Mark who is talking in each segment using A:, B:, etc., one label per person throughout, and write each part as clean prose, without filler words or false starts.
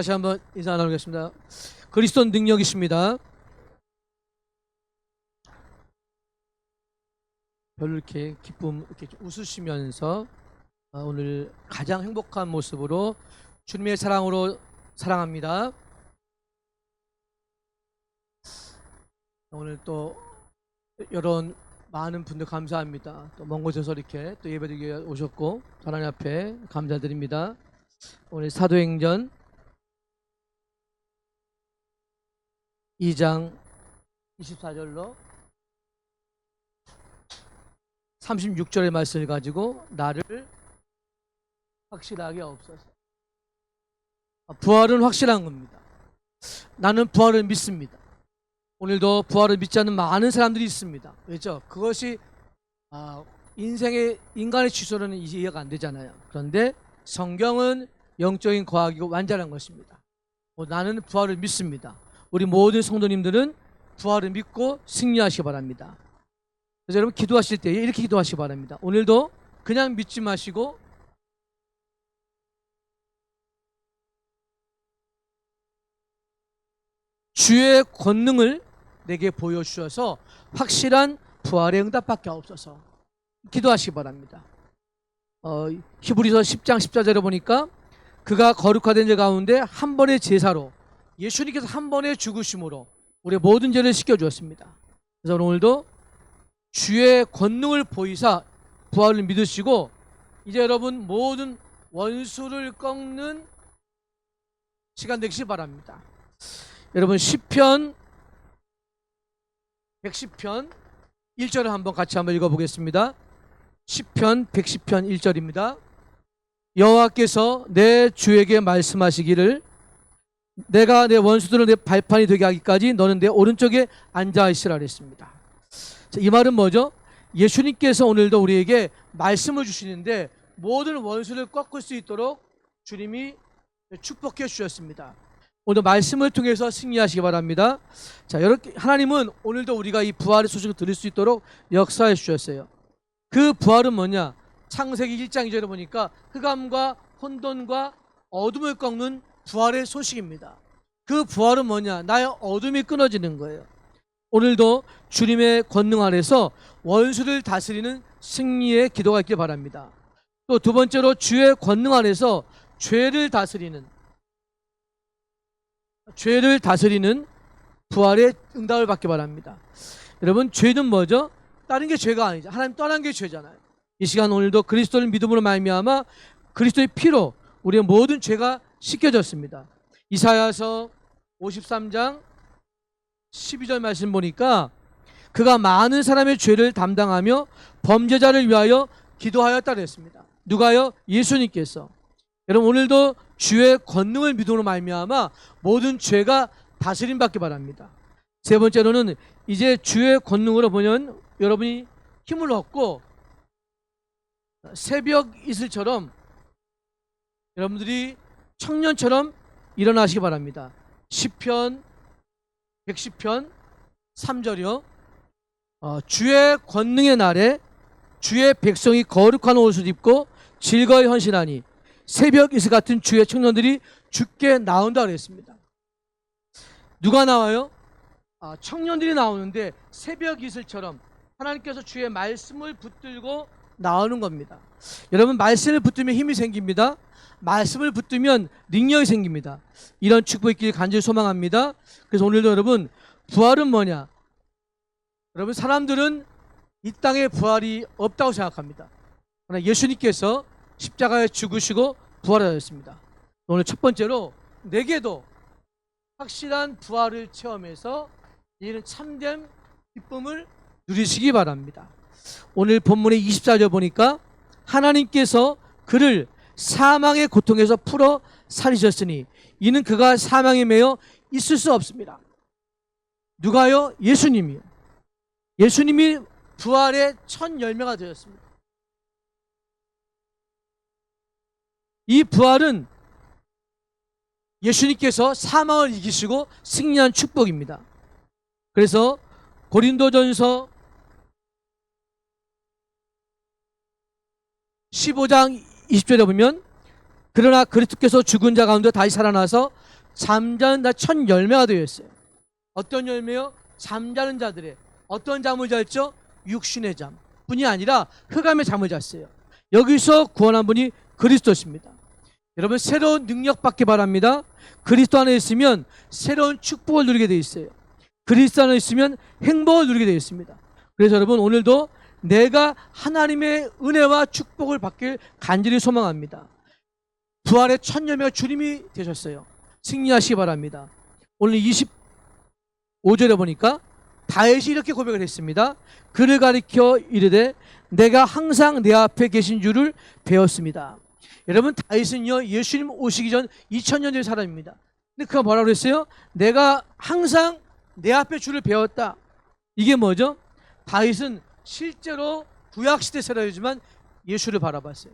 A: 다시 한번 인사 나누겠습니다. 그리스도 능력이십니다. 별로 이렇게 기쁨 이렇게 웃으시면서 오늘 가장 행복한 모습으로 주님의 사랑으로 사랑합니다. 오늘 또 여러 많은 분들 감사합니다. 또 먼 곳에서 이렇게 또 예배드리게 오셨고 하나님 앞에 감사드립니다. 오늘 사도행전 2장 24절로 36절의 말씀을 가지고 나를 확실하게 없어서. 부활은 확실한 겁니다. 나는 부활을 믿습니다. 오늘도 부활을 믿지 않는 많은 사람들이 있습니다. 왜죠? 그것이 인간의 취소로는 이해가 안 되잖아요. 그런데 성경은 영적인 과학이고 완전한 것입니다. 나는 부활을 믿습니다. 우리 모든 성도님들은 부활을 믿고 승리하시기 바랍니다. 그래서 여러분 기도하실 때 이렇게 기도하시기 바랍니다. 오늘도 그냥 믿지 마시고 주의 권능을 내게 보여주셔서 확실한 부활의 응답밖에 없어서 기도하시기 바랍니다. 히브리서 10장 14절에 보니까 그가 거룩화된 자 가운데 한 번의 제사로 예수님께서 한 번의 죽으심으로 우리의 모든 죄를 씻겨주었습니다. 그래서 오늘도 주의 권능을 보이사 부활을 믿으시고 이제 여러분 모든 원수를 꺾는 시간 되시기 바랍니다. 여러분 시편 110편 1절을 한번 같이 한번 읽어보겠습니다. 시편 110편 1절입니다. 여호와께서 내 주에게 말씀하시기를 내가 내 원수들을 내 발판이 되게 하기까지 너는 내 오른쪽에 앉아 있으라 그랬습니다. 이 말은 뭐죠? 예수님께서 오늘도 우리에게 말씀을 주시는데 모든 원수를 꺾을 수 있도록 주님이 축복해 주셨습니다. 오늘 말씀을 통해서 승리하시기 바랍니다. 자, 이렇게 하나님은 오늘도 우리가 이 부활의 소식을 들을 수 있도록 역사해 주셨어요. 그 부활은 뭐냐? 창세기 1장 2절에 보니까 흑암과 혼돈과 어둠을 꺾는 부활의 소식입니다. 그 부활은 뭐냐? 나의 어둠이 끊어지는 거예요. 오늘도 주님의 권능 아래서 원수를 다스리는 승리의 기도가 있길 바랍니다. 또 두 번째로 주의 권능 아래서 죄를 다스리는 부활의 응답을 받기 바랍니다. 여러분 죄는 뭐죠? 다른 게 죄가 아니죠. 하나님 떠난 게 죄잖아요. 이 시간 오늘도 그리스도를 믿음으로 말미암아 그리스도의 피로 우리의 모든 죄가 씻겨졌습니다. 이사야서 53장 12절 말씀 보니까 그가 많은 사람의 죄를 담당하며 범죄자를 위하여 기도하였다 그랬습니다. 누가요? 예수님께서. 여러분 오늘도 주의 권능을 믿음으로 말미암아 모든 죄가 다스림 받기 바랍니다. 세 번째로는 이제 주의 권능으로 보면 여러분이 힘을 얻고 새벽 이슬처럼 여러분들이 청년처럼 일어나시기 바랍니다. 시편 110편 3절이요. 주의 권능의 날에 주의 백성이 거룩한 옷을 입고 즐거이 헌신하니 새벽 이슬 같은 주의 청년들이 주께 나온다 그랬습니다. 누가 나와요? 청년들이 나오는데 새벽 이슬처럼 하나님께서 주의 말씀을 붙들고 나오는 겁니다. 여러분 말씀을 붙들면 힘이 생깁니다. 말씀을 붙들면 능력이 생깁니다. 이런 축복이 있길 간절히 소망합니다. 그래서 오늘도 여러분 부활은 뭐냐? 여러분 사람들은 이 땅에 부활이 없다고 생각합니다. 그러나 예수님께서 십자가에 죽으시고 부활하셨습니다. 오늘 첫 번째로 내게도 확실한 부활을 체험해서 이는 참된 기쁨을 누리시기 바랍니다. 오늘 본문의 24절 보니까 하나님께서 그를 사망의 고통에서 풀어 살리셨으니 이는 그가 사망에 매여 있을 수 없습니다. 누가요? 예수님이요. 예수님이 부활의 첫 열매가 되었습니다. 이 부활은 예수님께서 사망을 이기시고 승리한 축복입니다. 그래서 고린도전서 15장 20절에 보면 그러나 그리스도께서 죽은 자 가운데 다시 살아나서 잠자는 자 첫 열매가 되어 있어요. 어떤 열매요? 잠자는 자들의 어떤 잠을 잤죠? 육신의 잠 뿐이 아니라 흑암의 잠을 잤어요. 여기서 구원한 분이 그리스도십니다. 여러분 새로운 능력 받기 바랍니다. 그리스도 안에 있으면 새로운 축복을 누리게 되어 있어요. 그리스도 안에 있으면 행복을 누리게 되어 있습니다. 그래서 여러분 오늘도 내가 하나님의 은혜와 축복을 받길 간절히 소망합니다. 부활의 첫 열매가 주님이 되셨어요. 승리하시기 바랍니다. 오늘 25절에 보니까 다윗이 이렇게 고백을 했습니다. 그를 가리켜 이르되 내가 항상 내 앞에 계신 줄을 배웠습니다. 여러분 다윗은요 예수님 오시기 전 2000년 전 사람입니다. 근데 그가 뭐라고 그랬어요? 내가 항상 내 앞에 주를 배웠다. 이게 뭐죠? 다윗은 실제로 구약시대 세라이지만 예수를 바라봤어요.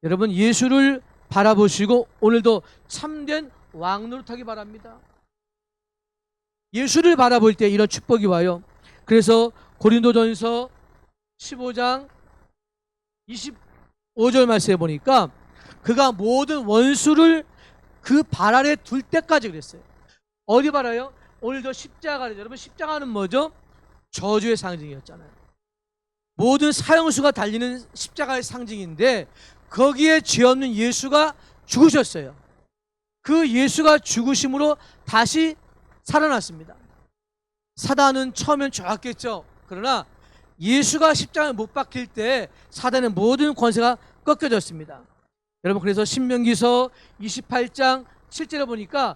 A: 여러분 예수를 바라보시고 오늘도 참된 왕 노릇하기 바랍니다. 예수를 바라볼 때 이런 축복이 와요. 그래서 고린도전서 15장 25절 말씀에 보니까 그가 모든 원수를 그 발 아래 둘 때까지 그랬어요. 어디 발아요? 오늘도 십자가를, 여러분 십자가는 뭐죠? 저주의 상징이었잖아요. 모든 사형수가 달리는 십자가의 상징인데 거기에 죄 없는 예수가 죽으셨어요. 그 예수가 죽으심으로 다시 살아났습니다. 사단은 처음엔 좋았겠죠. 그러나 예수가 십자가에 못 박힐 때 사단의 모든 권세가 꺾여졌습니다. 여러분 그래서 신명기서 28장 7절에 보니까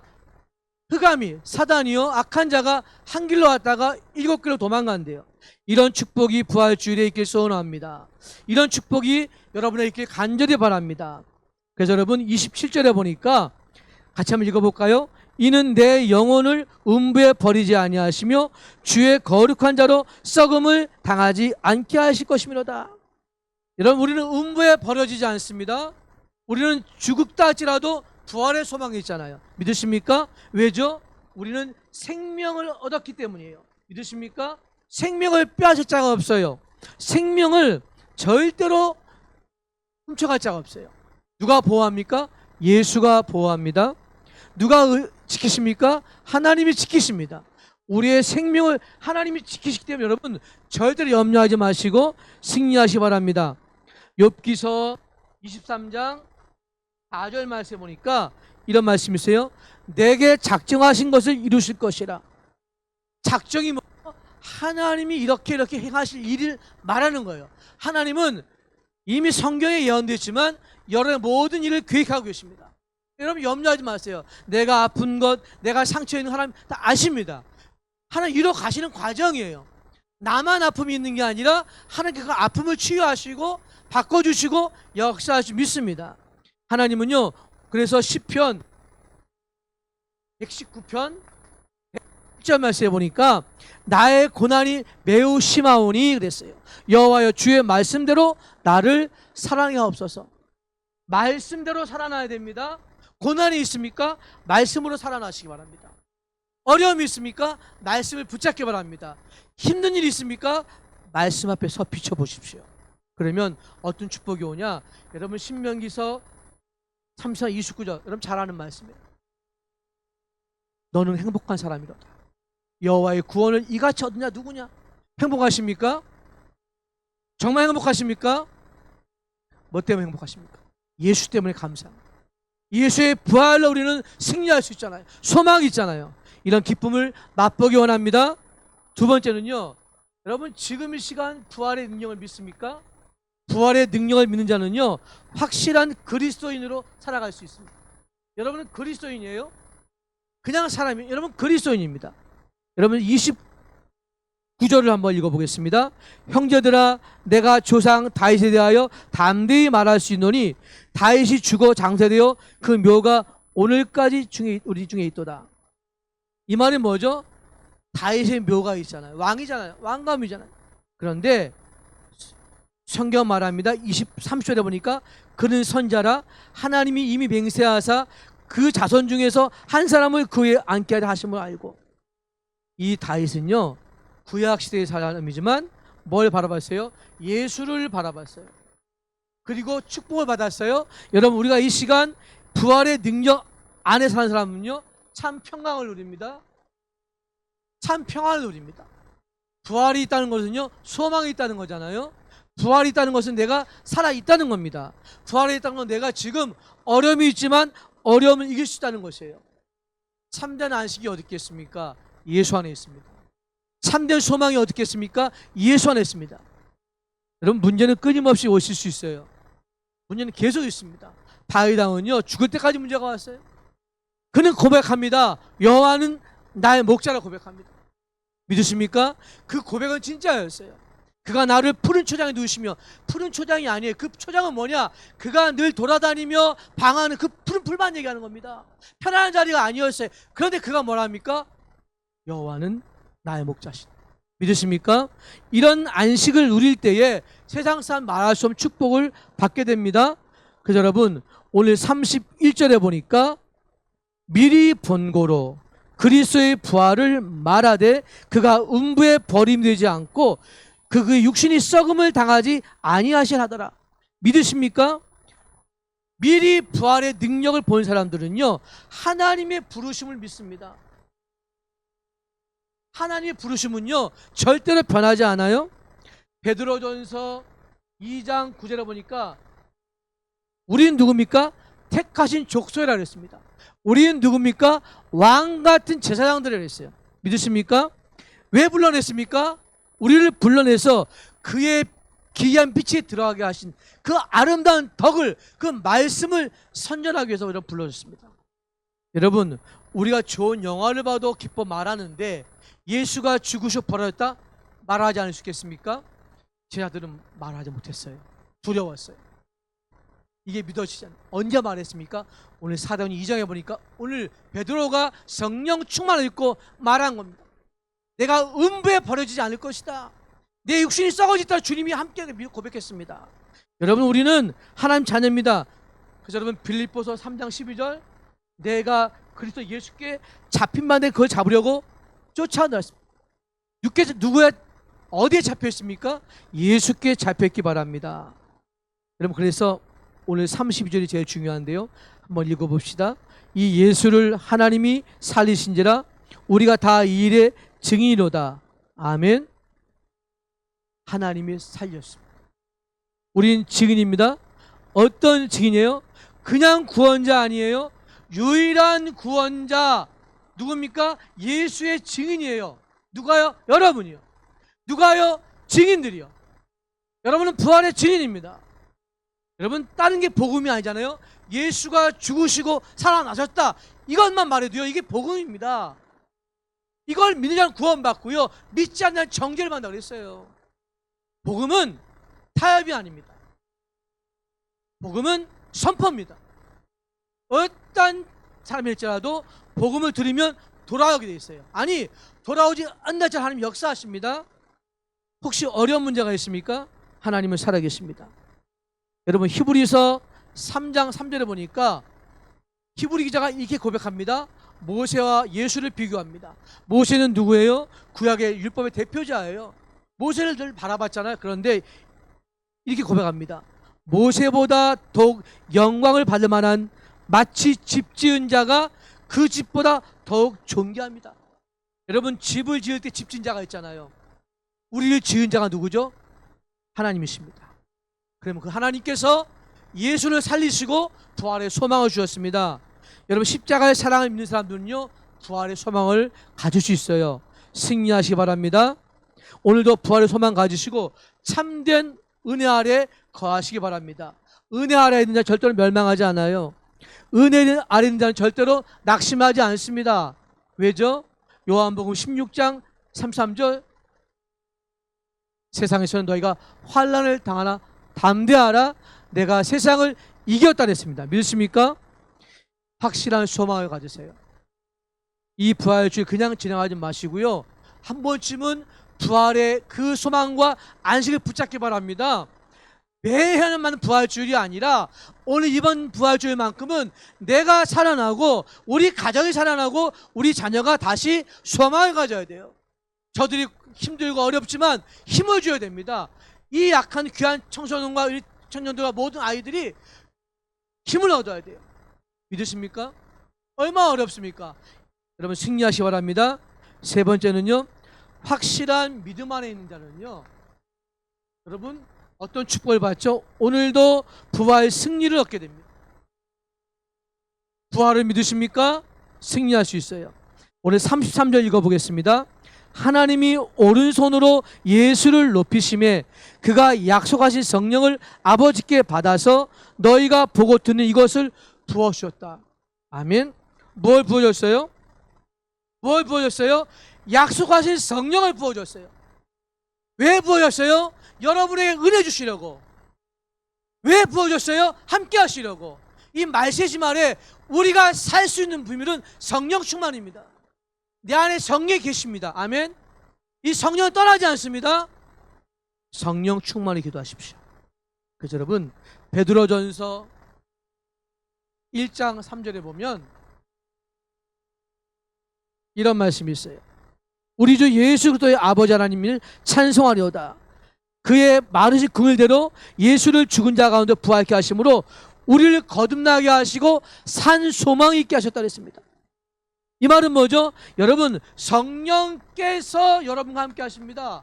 A: 흑암이 사단이요 악한 자가 한 길로 왔다가 7길로 도망간대요. 이런 축복이 부활주일에 있길 소원합니다. 이런 축복이 여러분에 있길 간절히 바랍니다. 그래서 여러분 27절에 보니까 같이 한번 읽어볼까요? 이는 내 영혼을 음부에 버리지 아니하시며 주의 거룩한 자로 썩음을 당하지 않게 하실 것이미로다. 여러분 우리는 음부에 버려지지 않습니다. 우리는 죽었다 할지라도 부활의 소망이 있잖아요. 믿으십니까? 왜죠? 우리는 생명을 얻었기 때문이에요. 믿으십니까? 생명을 빼앗을 자가 없어요. 생명을 절대로 훔쳐갈 자가 없어요. 누가 보호합니까? 예수가 보호합니다. 누가 지키십니까? 하나님이 지키십니다. 우리의 생명을 하나님이 지키시기 때문에 여러분 절대로 염려하지 마시고 승리하시기 바랍니다. 욥기서 23장 4절 말씀에 보니까 이런 말씀이 있어요. 내게 작정하신 것을 이루실 것이라. 작정이 뭐? 하나님이 이렇게 행하실 일을 말하는 거예요. 하나님은 이미 성경에 예언됐지만 여러분의 모든 일을 계획하고 계십니다. 여러분 염려하지 마세요. 내가 아픈 것, 내가 상처 있는 하나님 다 아십니다. 하나님 이뤄 가시는 과정이에요. 나만 아픔이 있는 게 아니라 하나님께 그 아픔을 치유하시고 바꿔주시고 역사하시고 믿습니다. 하나님은요 그래서 시편 119편 1절 말씀에 보니까 나의 고난이 매우 심하오니 그랬어요. 여호와여 주의 말씀대로 나를 사랑하옵소서. 말씀대로 살아나야 됩니다. 고난이 있습니까? 말씀으로 살아나시기 바랍니다. 어려움이 있습니까? 말씀을 붙잡기 바랍니다. 힘든 일이 있습니까? 말씀 앞에 서 비춰보십시오. 그러면 어떤 축복이 오냐? 여러분 신명기서 3장 29절 여러분 잘 아는 말씀이에요. 너는 행복한 사람이로다. 여호와의 구원을 이같이 얻느냐 누구냐? 행복하십니까? 정말 행복하십니까? 뭐 때문에 행복하십니까? 예수 때문에 감사합니다. 예수의 부활로 우리는 승리할 수 있잖아요. 소망이 있잖아요. 이런 기쁨을 맛보기 원합니다. 두 번째는요, 여러분 지금 이 시간 부활의 능력을 믿습니까? 부활의 능력을 믿는 자는요 확실한 그리스도인으로 살아갈 수 있습니다. 여러분은 그리스도인이에요? 그냥 사람이 여러분 그리스도인입니다. 여러분 29절을 한번 읽어보겠습니다. 형제들아 내가 조상 다윗에 대하여 담대히 말할 수 있노니 다윗이 죽어 장사되어 그 묘가 오늘까지 우리 중에 있도다. 이 말이 뭐죠? 다윗의 묘가 있잖아요. 왕이잖아요. 왕감이잖아요. 그런데 성경 말합니다. 23절에 보니까 그는 선자라 하나님이 이미 맹세하사 그 자손 중에서 한 사람을 그에 앉게 하려 하심을 알고. 이 다윗은요 구약시대의 사람이지만 뭘 바라봤어요? 예수를 바라봤어요. 그리고 축복을 받았어요. 여러분 우리가 이 시간 부활의 능력 안에 사는 사람은요 참 평강을 누립니다. 참 평안을 누립니다. 부활이 있다는 것은요, 소망이 있다는 거잖아요. 부활이 있다는 것은 내가 살아있다는 겁니다. 부활이 있다는 건 내가 지금 어려움이 있지만 어려움을 이길 수 있다는 것이에요. 참된 안식이 어디 있겠습니까? 예수 안에 있습니다. 참된 소망이 어디 있겠습니까? 예수 안에 있습니다. 여러분, 문제는 끊임없이 오실 수 있어요. 문제는 계속 있습니다. 다윗 왕은요, 죽을 때까지 문제가 왔어요. 그는 고백합니다. 여호와는 나의 목자라 고백합니다. 믿으십니까? 그 고백은 진짜였어요. 그가 나를 푸른 초장에 누우시며, 푸른 초장이 아니에요. 그 초장은 뭐냐? 그가 늘 돌아다니며 방하는 그 푸른 풀만 얘기하는 겁니다. 편안한 자리가 아니었어요. 그런데 그가 뭐라 합니까? 여호와는 나의 목자시다. 믿으십니까? 이런 안식을 누릴 때에 세상 사람 말할 수 없는 축복을 받게 됩니다. 그래서 여러분, 오늘 31절에 보니까 미리 본고로 그리스도의 부활을 말하되 그가 음부에 버림되지 않고 그 육신이 썩음을 당하지 아니하시라 하더라. 믿으십니까? 미리 부활의 능력을 본 사람들은요, 하나님의 부르심을 믿습니다. 하나님의 부르심은요, 절대로 변하지 않아요. 베드로전서 2장 9절에 보니까 우리는 누굽니까? 택하신 족속이라 그랬습니다. 우리는 누굽니까? 왕 같은 제사장들이라 그랬어요. 믿으십니까? 왜 불러냈습니까? 우리를 불러내서 그의 기이한 빛에 들어가게 하신 그 아름다운 덕을, 그 말씀을 선전하기 위해서 우리를 불러줬습니다. 여러분, 우리가 좋은 영화를 봐도 기뻐 말하는데 예수가 죽으셔 벌어졌다 말하지 않을 수 있겠습니까? 제자들은 말하지 못했어요. 두려웠어요. 이게 믿어지지 않아요. 언제 말했습니까? 오늘 사도행 2장에 보니까 오늘 베드로가 성령 충만을 입고 말한 겁니다. 내가 음부에 버려지지 않을 것이다. 내 육신이 썩어지다 주님이 함께 고백했습니다. 여러분, 우리는 하나님 자녀입니다. 그래서 여러분, 빌립보서 3장 12절, 내가 그리스도 예수께 잡힌 바인데 그걸 잡으려고 쫓아나왔습니다. 누구야? 어디에 잡혀 있습니까? 예수께 잡혀 있기 바랍니다. 여러분, 그래서 오늘 32절이 제일 중요한데요. 한번 읽어봅시다. 이 예수를 하나님이 살리신지라 우리가 다 이 일의 증인이로다. 아멘. 하나님이 살렸습니다. 우린 증인입니다. 어떤 증인이에요? 그냥 구원자 아니에요. 유일한 구원자 누굽니까? 예수의 증인이에요. 누가요? 여러분이요. 누가요? 증인들이요. 여러분은 부활의 증인입니다. 여러분, 다른 게 복음이 아니잖아요. 예수가 죽으시고 살아나셨다, 이것만 말해도요, 이게 복음입니다. 이걸 믿는 자는 구원받고요, 믿지 않는 자는 정죄를 받는다고 그랬어요. 복음은 타협이 아닙니다. 복음은 선포입니다. 어떤 사람일지라도 복음을 들으면 돌아오게 돼 있어요. 아니, 돌아오지 않는 자 하나님 역사하십니다. 혹시 어려운 문제가 있습니까? 하나님은 살아계십니다. 여러분, 히브리서 3장 3절에 보니까 히브리 기자가 이렇게 고백합니다. 모세와 예수를 비교합니다. 모세는 누구예요? 구약의 율법의 대표자예요. 모세를 늘 바라봤잖아요. 그런데 이렇게 고백합니다. 모세보다 더욱 영광을 받을 만한 마치 집 지은 자가 그 집보다 더욱 존귀합니다. 여러분, 집을 지을 때 집 지은 자가 있잖아요. 우리를 지은 자가 누구죠? 하나님이십니다. 그러면 그 하나님께서 예수를 살리시고 부활의 소망을 주셨습니다. 여러분, 십자가의 사랑을 믿는 사람들은요, 부활의 소망을 가질 수 있어요. 승리하시기 바랍니다. 오늘도 부활의 소망 가지시고 참된 은혜 아래 거하시기 바랍니다. 은혜 아래 있는 자 절대로 멸망하지 않아요. 은혜 아래 있는 자는 절대로 낙심하지 않습니다. 왜죠? 요한복음 16장 33절, 세상에서는 너희가 환난을 당하나 담대하라, 내가 세상을 이겼다 했습니다. 믿으십니까? 확실한 소망을 가지세요. 이 부활의 주일 그냥 지나가지 마시고요, 한 번쯤은 부활의 그 소망과 안식을 붙잡기 바랍니다. 매해만 부활주일이 아니라 오늘 이번 부활주일만큼은 내가 살아나고 우리 가정이 살아나고 우리 자녀가 다시 소망을 가져야 돼요. 저들이 힘들고 어렵지만 힘을 줘야 됩니다. 이 약한 귀한 청소년과 우리 청년들과 모든 아이들이 힘을 얻어야 돼요. 믿으십니까? 얼마나 어렵습니까? 여러분 승리하시기 바랍니다. 세 번째는요, 확실한 믿음 안에 있는 자는요, 여러분 어떤 축복을 받죠? 오늘도 부활 승리를 얻게 됩니다. 부활을 믿으십니까? 승리할 수 있어요. 오늘 33절 읽어보겠습니다. 하나님이 오른손으로 예수를 높이심에 그가 약속하신 성령을 아버지께 받아서 너희가 보고 듣는 이것을 부어주셨다. 아멘. 뭘 부어줬어요? 뭘 부어줬어요? 약속하신 성령을 부어줬어요. 왜 부어줬어요? 여러분에게 은혜 주시려고. 왜 부어줬어요? 함께 하시려고. 이 말세지 말에 우리가 살 수 있는 비밀은 성령 충만입니다. 내 안에 성령이 계십니다. 아멘. 이 성령은 떠나지 않습니다. 성령 충만히 기도하십시오. 그래서 여러분 베드로전서 1장 3절에 보면 이런 말씀이 있어요. 우리 주 예수 그리스도의 아버지 하나님을 찬송하려다. 그의 마르신 긍휼대로 예수를 죽은 자 가운데 부활케 하심으로 우리를 거듭나게 하시고 산 소망이 있게 하셨다 그랬습니다. 이 말은 뭐죠? 여러분 성령께서 여러분과 함께 하십니다.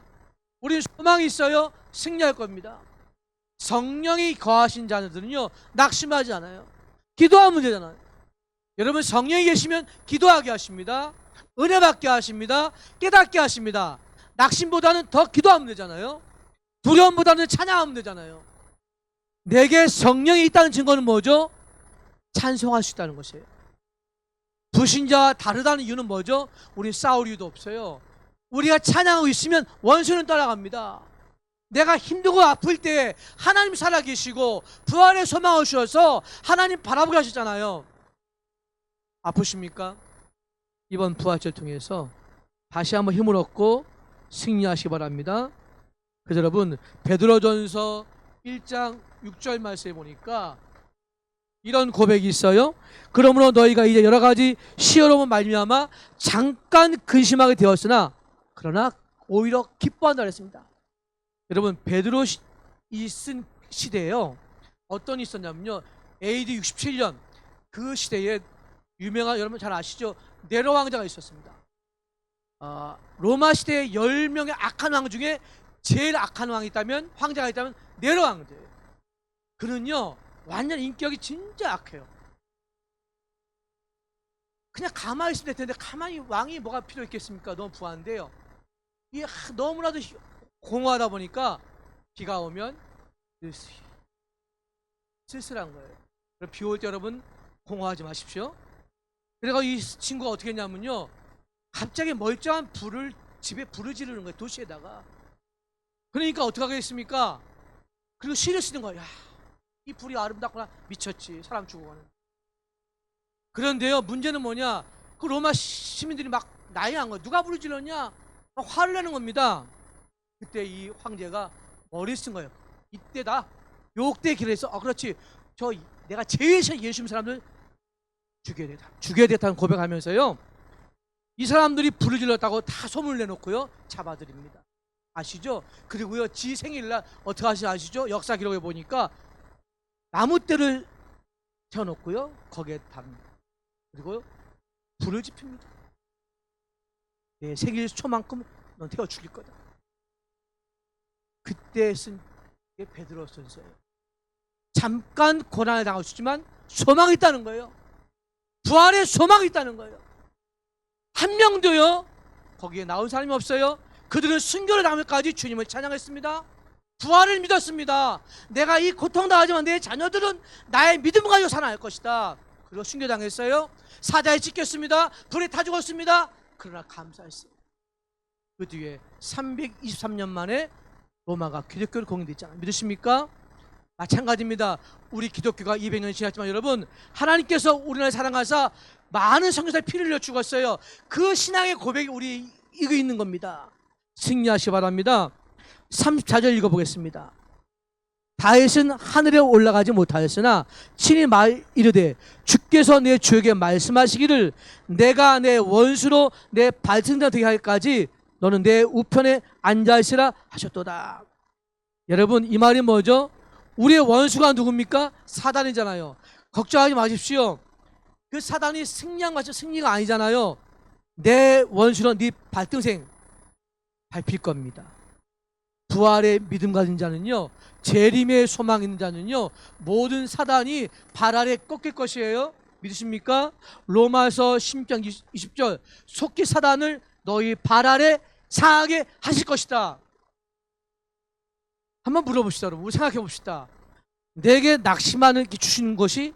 A: 우리는 소망이 있어요. 승리할 겁니다. 성령이 거하신 자들은요 낙심하지 않아요. 기도하면 되잖아요. 여러분 성령이 계시면 기도하게 하십니다. 은혜 받게 하십니다. 깨닫게 하십니다. 낙심보다는 더 기도하면 되잖아요. 두려움보다는 찬양하면 되잖아요. 내게 성령이 있다는 증거는 뭐죠? 찬송할 수 있다는 것이에요. 불신자와 다르다는 이유는 뭐죠? 우린 싸울 이유도 없어요. 우리가 찬양하고 있으면 원수는 떠나갑니다. 내가 힘들고 아플 때 하나님 살아계시고 부활의 소망을 주셔서 하나님 바라보게 하셨잖아요. 아프십니까? 이번 부활절 통해서 다시 한번 힘을 얻고 승리하시기 바랍니다. 그래서 여러분 베드로전서 1장 6절 말씀에 보니까 이런 고백이 있어요. 그러므로 너희가 이제 여러 가지 시험으로 말미암아 잠깐 근심하게 되었으나 그러나 오히려 기뻐한다 그랬습니다. 여러분 베드로 이 쓴 시대에요 어떤 일이 있었냐면요, AD 67년 그 시대에 유명한, 여러분 잘 아시죠? 네로 왕자가 있었습니다. 로마 시대의 10명의 악한 왕 중에 제일 악한 왕이 있다면, 황제가 있다면 네로 왕자예요. 그는요 완전 인격이 진짜 악해요. 그냥 가만히 있으면 될 텐데 가만히 왕이 뭐가 필요 있겠습니까? 너무 부한데요. 이게 너무나도 공허하다 보니까 비가 오면 쓸쓸한 거예요. 비 올 때 여러분 공허하지 마십시오. 그래서 이 친구가 어떻게 했냐면요, 갑자기 멀쩡한 집에 불을 지르는 거예요. 도시에다가. 그러니까 어떻게 하겠습니까? 그리고 시를 쓰는 거예요. 야, 이 불이 아름답구나. 미쳤지. 사람 죽어가는. 그런데요 문제는 뭐냐, 그 로마 시민들이 막 난리난 거예요. 누가 불을 질렀냐? 막 화를 내는 겁니다. 그때 이 황제가 머리를 쓴 거예요. 이때다. 요때 길에서 그렇지, 내가 제일 예수 믿는 사람들 죽여야 되다. 죽여야 되다는 고백하면서요, 이 사람들이 불을 질렀다고 다 소문을 내놓고요 잡아들입니다. 아시죠? 그리고요 지 생일날 어떻게 하시는지 아시죠? 역사 기록에 보니까 나무대를 태워놓고요 거기에 답니다. 그리고 불을 지핍니다. 내 생일 초만큼 넌 태워 죽일 거다. 그때 쓴 게 베드로 전서예요. 잠깐 고난을 당할 수 있지만 소망이 있다는 거예요. 부활의 소망이 있다는 거예요. 한 명도요 거기에 나온 사람이 없어요. 그들은 순교를 당하면까지 주님을 찬양했습니다. 부활을 믿었습니다. 내가 이 고통당하지만 내 자녀들은 나의 믿음을 가지고 살아날 것이다. 그리고 순교당했어요. 사자에 찢겼습니다. 불에 타 죽었습니다. 그러나 감사했어요. 그 뒤에 323년 만에 로마가 기독교를 공인됐잖아요. 믿으십니까? 마찬가지입니다. 우리 기독교가 200년 지났지만 여러분, 하나님께서 우리나라를 사랑하사 많은 성교사의 피를 흘려 죽었어요. 그 신앙의 고백이 우리 이거 있는 겁니다. 승리하시기 바랍니다. 34절 읽어보겠습니다. 다윗은 하늘에 올라가지 못하였으나 친히 이르되 주께서 내 주에게 말씀하시기를 내가 내 원수로 내 발등장 되게 하기까지 너는 내 우편에 앉아있으라 하셨도다. 여러분 이 말이 뭐죠? 우리의 원수가 누굽니까? 사단이잖아요. 걱정하지 마십시오. 그 사단이 승리한 것이 승리가 아니잖아요. 내 원수는 네 발등생 밟힐 겁니다. 부활의 믿음 가진 자는요, 재림의 소망 있는 자는요, 모든 사단이 발 아래 꺾일 것이에요. 믿으십니까? 로마서 16장 20절, 속히 사단을 너희 발 아래 상하게 하실 것이다. 한번 물어봅시다. 여러분, 생각해 봅시다. 내게 낙심하는 주시는 것이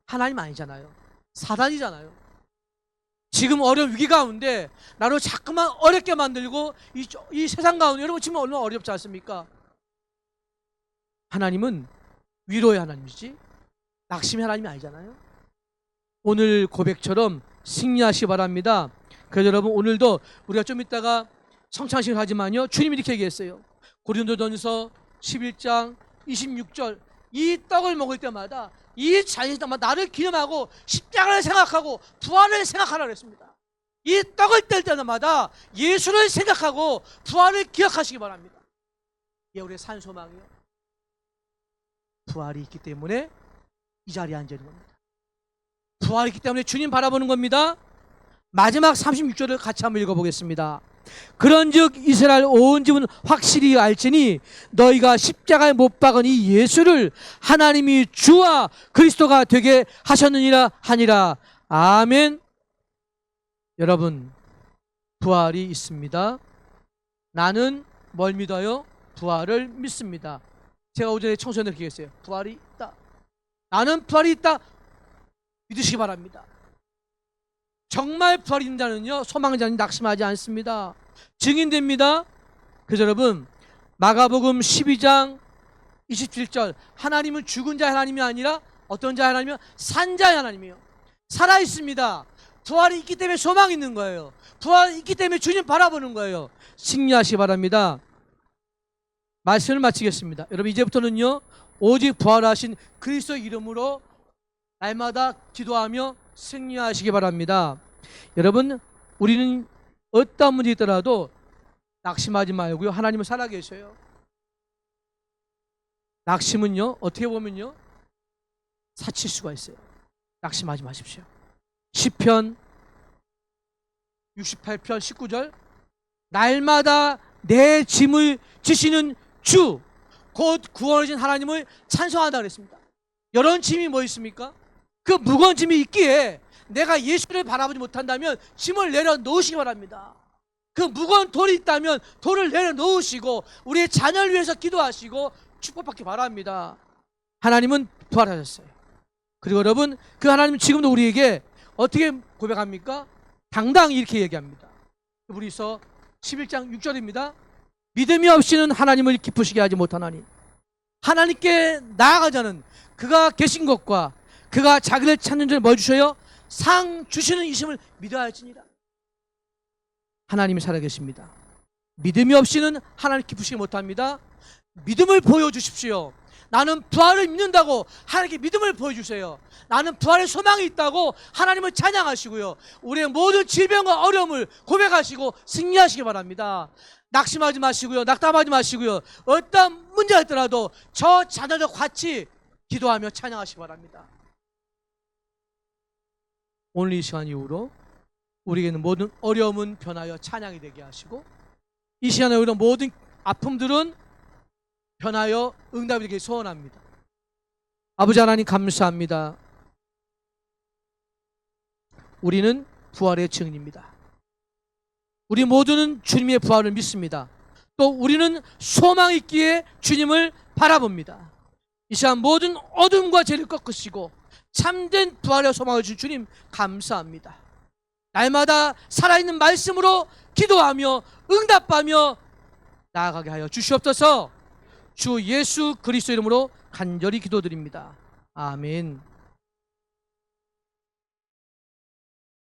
A: 하나님 아니잖아요. 사단이잖아요. 지금 어려운 위기 가운데 나를 자꾸만 어렵게 만들고 이 세상 가운데, 여러분 지금 얼마나 어렵지 않습니까? 하나님은 위로의 하나님이지 낙심의 하나님이 아니잖아요. 오늘 고백처럼 승리하시기 바랍니다. 그래서 여러분, 오늘도 우리가 좀 이따가 성찬식을 하지만요, 주님이 이렇게 얘기했어요. 고린도전서 11장 26절, 이 떡을 먹을 때마다, 이 잔이 때마다 나를 기념하고 십자가를 생각하고 부활을 생각하라 그랬습니다. 이 떡을 뗄 때마다 예수를 생각하고 부활을 기억하시기 바랍니다. 이게 우리의 산 소망이요. 부활이 있기 때문에 이 자리에 앉아 있는 겁니다. 부활이 있기 때문에 주님 바라보는 겁니다. 마지막 36절을 같이 한번 읽어보겠습니다. 그런즉 이스라엘 온 집은 확실히 알지니 너희가 십자가에 못 박은 이 예수를 하나님이 주와 그리스도가 되게 하셨느니라 하니라. 아멘. 여러분, 부활이 있습니다. 나는 뭘 믿어요? 부활을 믿습니다. 제가 오전에 청소년들에게 얘기했어요. 부활이 있다. 나는 부활이 있다. 믿으시기 바랍니다. 정말 부활이 있는 자는요, 소망자는 낙심하지 않습니다. 증인됩니다. 그래서 여러분, 마가복음 12장 27절, 하나님은 죽은 자의 하나님이 아니라 어떤 자의 하나님이요? 산 자의 하나님이에요. 살아있습니다. 부활이 있기 때문에 소망이 있는 거예요. 부활이 있기 때문에 주님 바라보는 거예요. 승리하시기 바랍니다. 말씀을 마치겠습니다. 여러분, 이제부터는요, 오직 부활하신 그리스도 이름으로 날마다 기도하며 승리하시기 바랍니다. 여러분, 우리는 어떤 문제 있더라도 낙심하지 말고요, 하나님은 살아계셔요. 낙심은요, 어떻게 보면요, 사칠 수가 있어요. 낙심하지 마십시오. 시편 68편 19절, 날마다 내 짐을 지시는 주, 곧 구원하신 하나님을 찬송한다 그랬습니다. 이런 짐이 뭐 있습니까? 그 무거운 짐이 있기에 내가 예수를 바라보지 못한다면 짐을 내려놓으시기 바랍니다. 그 무거운 돌이 있다면 돌을 내려놓으시고 우리의 자녀를 위해서 기도하시고 축복받기 바랍니다. 하나님은 부활하셨어요. 그리고 여러분, 그 하나님은 지금도 우리에게 어떻게 고백합니까? 당당히 이렇게 얘기합니다. 히브리서 11장 6절입니다. 믿음이 없이는 하나님을 기쁘시게 하지 못하나니 하나님께 나아가자는 그가 계신 것과 그가 자기를 찾는 자를 뭘 주셔요? 상 주시는 이심을 믿어야 할지니라. 하나님이 살아계십니다. 믿음이 없이는 하나님 기쁘시게 못합니다. 믿음을 보여주십시오. 나는 부활을 믿는다고 하나님께 믿음을 보여주세요. 나는 부활의 소망이 있다고 하나님을 찬양하시고요, 우리의 모든 질병과 어려움을 고백하시고 승리하시기 바랍니다. 낙심하지 마시고요, 낙담하지 마시고요, 어떤 문제가 있더라도 저 자녀들 같이 기도하며 찬양하시기 바랍니다. 오늘 이 시간 이후로 우리에게는 모든 어려움은 변하여 찬양이 되게 하시고, 이 시간에 우리는 모든 아픔들은 변하여 응답이 되길 소원합니다. 아버지 하나님, 감사합니다. 우리는 부활의 증인입니다. 우리 모두는 주님의 부활을 믿습니다. 또 우리는 소망 있기에 주님을 바라봅니다. 이 시간 모든 어둠과 죄를 꺾으시고 참된 부활의 소망을 주신 주님, 감사합니다. 날마다 살아있는 말씀으로 기도하며 응답하며 나아가게 하여 주시옵소서. 주 예수 그리스도 이름으로 간절히 기도드립니다. 아멘.